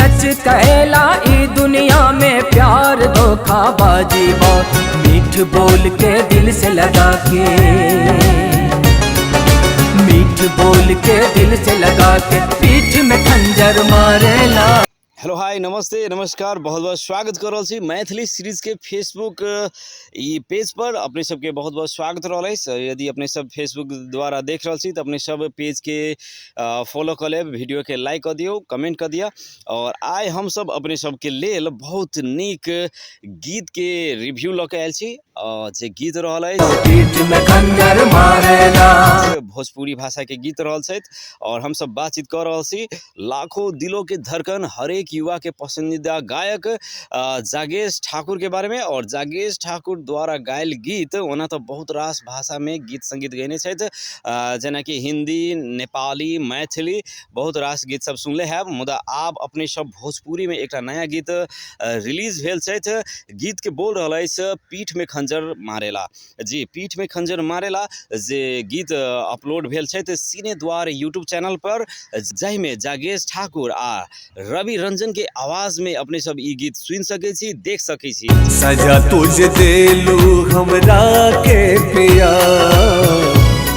सच कहेला ई दुनिया में प्यार धोखाबाजी बहुत, मीठ बोल के दिल से लगा के, मीठ बोल के दिल से लगा के पीठ में खंजर मारेला। हेलो हाय नमस्ते नमस्कार, बहुत बहुत स्वागत कर रहा छी मैथिली सीरीज के फेसबुक ई पेज पर। अपने सबके बहुत बहुत स्वागत रहा। यदि अपने सब फेसबुक द्वारा देख रहा छी तो अपने सब पेज के फॉलो कर ले, वीडियो के लाइक कर दियो, कमेंट कर दिया। और आइ हम सब अपने सबके लेल बहुत नीक गीत के रिव्यू लऽ के आयल छी। जे गीत रहल पीठ में खंजर मारेला, भोजपुरी भाषा के गीत रहल छथि। और हम सब बातचीत कर रहा छी लाखों दिलों के धड़कन हरेक युवा के पसंदीदा गायक जागेश ठाकुर के बारे में। और जागेश ठाकुर द्वारा गायल गीत ओना तो बहुत रास भाषा में गीत संगीत गैने छथि, जेना कि हिंदी, नेपाली, मैथिली बहुत रास गीत सब सुनले हैं। मुदा आब अपने सब भोजपुरी में एक नया गीत रिलीज भेल छथि। गीत के बोल रहा है पीठ में खंजर मारेला। जी, पीठ में खंजर मारेला जे गीत अपलोड भेल छथि सीने द्वार यूट्यूब चैनल पर, जाहि में जागेश ठाकुर आ रवि रंजन के आवाज में अपने सब ई गीत सुन सके छी, देख सके छी। सजा तुझे देलू हमरा के पिया,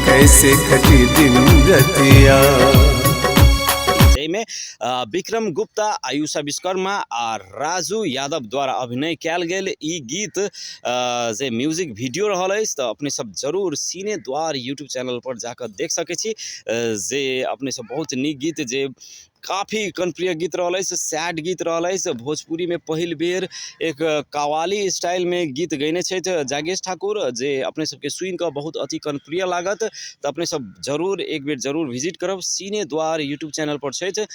कैसे कटी दिन रतिया। में विक्रम गुप्ता, आयुषा विश्वकर्मा आ राजू यादव द्वारा अभिनय कैल गेल ई गीत जे म्यूजिक वीडियो रहल अछि, तो अपने सब जरूर सीने द्वार यूट्यूब चैनल पर जाकर देख सके छी। जे अपने सब बहुत नीक गीत, जे काफ़ी कनप्रिय गीत रहा है, सैड गीत रहा है। भोजपुरी में पहिल बेर एक कव्वाली स्टाइल में गीत गैने छथि जागेश ठाकुर, जे अपने सबके सुन के बहुत अति कनप्रिय लागत। तो अपने सब जरूर एक बेर जरूर विजिट करब। सीने द्वार यूट्यूब चैनल पर छथि।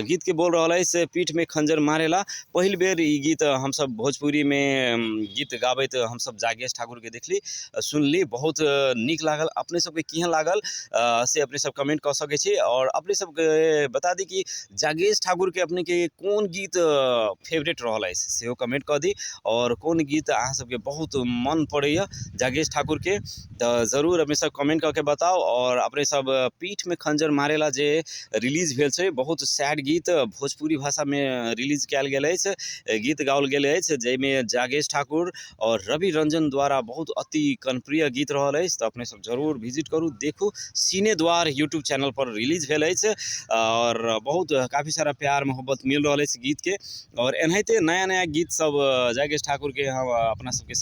गीत के बोल रहा है पीठ में खंजर मारेला। पहिल बेर ई गीत हम सब भोजपुरी में गीत गाबैत हम सब जागेश ठाकुर के देखली, सुनली, बहुत नीक लागल। अपने सबके केहन लागल से अपने सब कमेंट कर सके छी। और अपने सबके बता दी कि जागेश ठाकुर के अपने के कौन गीत फेवरेट रहा है से कमेंट कर दी। और कौन गीत अहाँ सबके बहुत मन पड़े जागेश ठाकुर के, तो जरूर अपने सब कमेंट करके बताओ। और अपने सब पीठ में खंजर मारेला जे रिलीज भेल छै, बहुत सैड गीत भोजपुरी भाषा में रिलीज कैल गेल अछि, गीत गाओल गेल अछि, जाहिमें जागेश ठाकुर और रवि रंजन द्वारा बहुत अति कनप्रिय गीत रहल अछि। तो अपने सब जरूर विजिट करू, देखू। सीने द्वार यूट्यूब चैनल पर रिलीज भेल अछि और बहुत काफ़ी सारा प्यार मोहब्बत मिल रहा है इस गीत के। और एनाहिते नया नया गीत सब जागेश ठाकुर के हम अपना सबके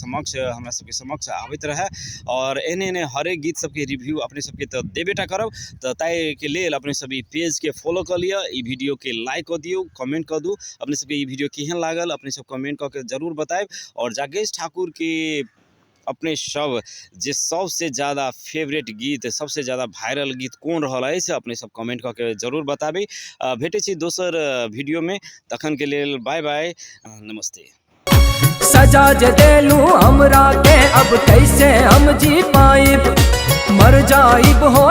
समक्ष आबैत रहे। और एने हरेक गीत सबके रिव्यू अपने सबके तो देबेटा करब। तो ताई के लेल अपने सब पेज के फॉलो कर लिया, ई वीडियो के लाइक कर दियो, कमेंट कर दू। अपने सबके ई वीडियो केहन लागल अपने सब कमेंट करके जरूर बताएब। और जागेश ठाकुर के अपने सब जे सबसे ज़्यादा फेवरेट गीत, सबसे ज़्यादा वायरल गीत कौन रहा है से अपने सब कमेंट करके जरूर बताबी। भेटे छी दोसर वीडियो में, तखन के लेल बाय बाय, नमस्ते। सजा जे देलू हमरा के अब कैसे हम जी पाइब, मर जाइब हो